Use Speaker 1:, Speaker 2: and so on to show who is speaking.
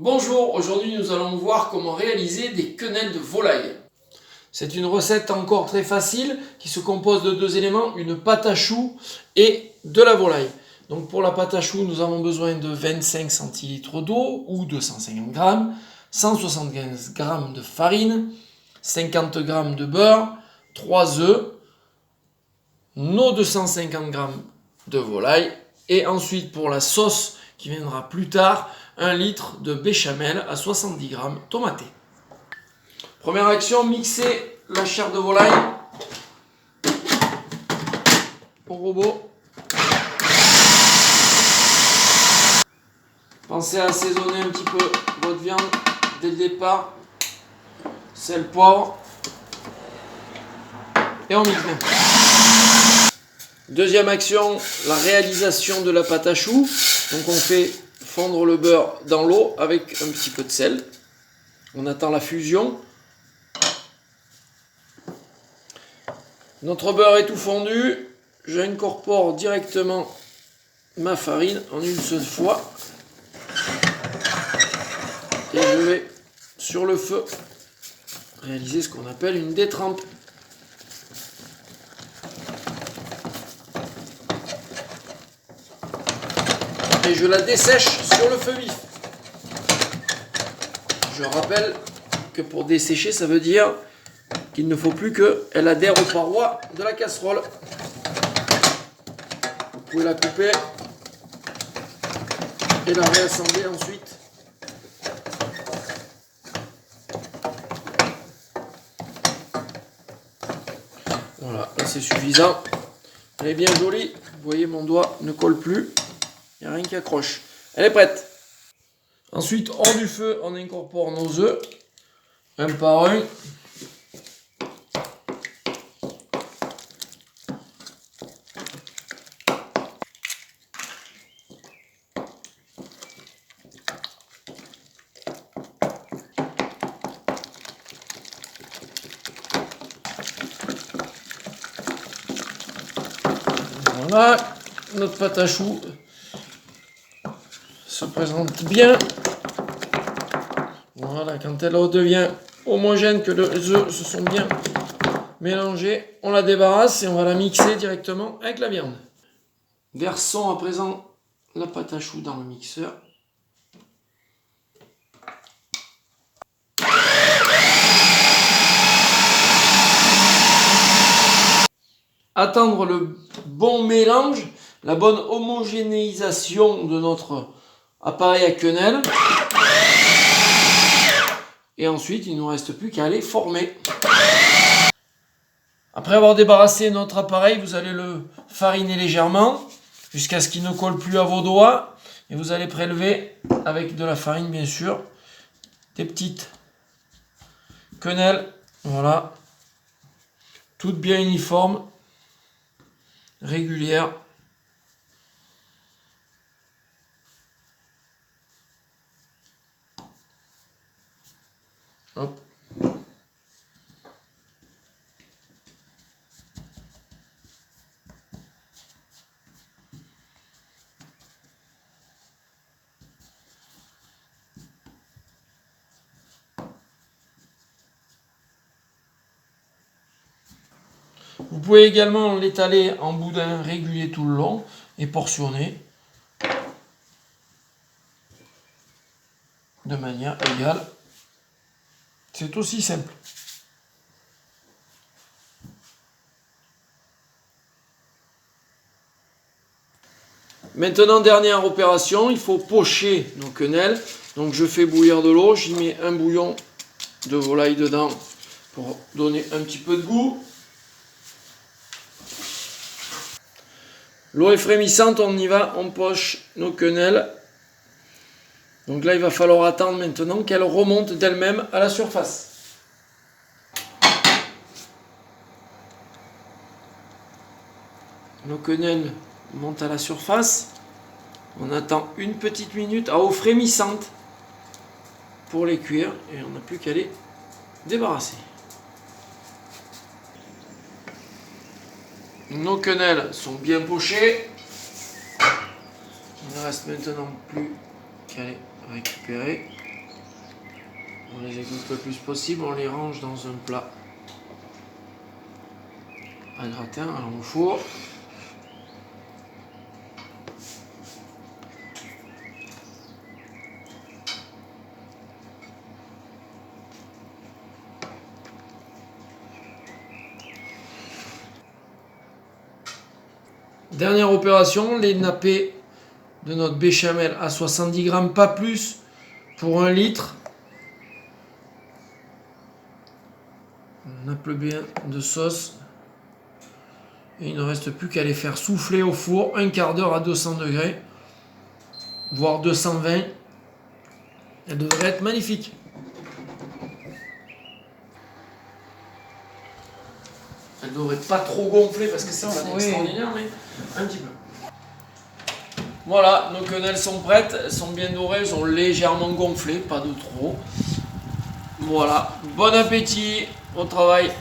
Speaker 1: Bonjour, aujourd'hui nous allons voir comment réaliser des quenelles de volaille. C'est une recette encore très facile qui se compose de deux éléments, une pâte à choux et de la volaille. Donc pour la pâte à choux, nous avons besoin de 25 centilitres d'eau ou 250 g, 175 g de farine, 50 g de beurre, 3 œufs, nos 250 g de volaille et ensuite pour la sauce qui viendra plus tard, 1 litre de béchamel à 70 g tomaté. Première action, mixer la chair de volaille au robot. Pensez à assaisonner un petit peu votre viande dès le départ. Sel, poivre. Et on mixe bien. Deuxième action, la réalisation de la pâte à choux. Donc on fait fondre le beurre dans l'eau avec un petit peu de sel. On attend la fusion. Notre beurre est tout fondu. J'incorpore directement ma farine en une seule fois. Et je vais sur le feu réaliser ce qu'on appelle une détrempe. Et je la dessèche sur le feu vif. Je rappelle que pour dessécher, ça veut dire qu'il ne faut plus qu'elle adhère aux parois de la casserole. Vous pouvez la couper et la réassembler ensuite. Voilà, là c'est suffisant. Elle est bien jolie. Vous voyez, mon doigt ne colle plus. Il n'y a rien qui accroche. Elle est prête. Ensuite, hors du feu, on incorpore nos œufs, un par un. Voilà, notre pâte à choux se présente bien. Voilà, quand elle redevient homogène, que les œufs se sont bien mélangés, on la débarrasse et on va la mixer directement avec la viande. Versons à présent la pâte à choux dans le mixeur. Attendre le bon mélange, la bonne homogénéisation de notre appareil à quenelle. Et ensuite, il ne nous reste plus qu'à les former. Après avoir débarrassé notre appareil, vous allez le fariner légèrement jusqu'à ce qu'il ne colle plus à vos doigts. Et vous allez prélever avec de la farine, bien sûr, des petites quenelles. Voilà. Toutes bien uniformes, régulières. Hop. Vous pouvez également l'étaler en boudin régulier tout le long et portionner de manière égale. C'est aussi simple. Maintenant, dernière opération, il faut pocher nos quenelles. Donc je fais bouillir de l'eau, j'y mets un bouillon de volaille dedans pour donner un petit peu de goût. L'eau est frémissante, on y va, on poche nos quenelles. Donc là, il va falloir attendre maintenant qu'elles remontent d'elles-mêmes à la surface. Nos quenelles montent à la surface. On attend une petite minute à eau frémissante pour les cuire et on n'a plus qu'à les débarrasser. Nos quenelles sont bien pochées. Il ne reste maintenant plus qu'à les récupérer. On les égoutte le plus possible, on les range dans un plat à gratin, alors au four. Dernière opération, les nappés de notre béchamel à 70 grammes, pas plus, pour 1 litre. On nappe bien de sauce. Et il ne reste plus qu'à les faire souffler au four un quart d'heure à 200 degrés, voire 220. Elles devraient être magnifiques. Elles ne devraient pas trop gonfler parce que c'est pas extraordinaire, mais un petit peu. Voilà, nos quenelles sont prêtes, elles sont bien dorées, elles sont légèrement gonflées, pas de trop. Voilà, bon appétit, bon travail.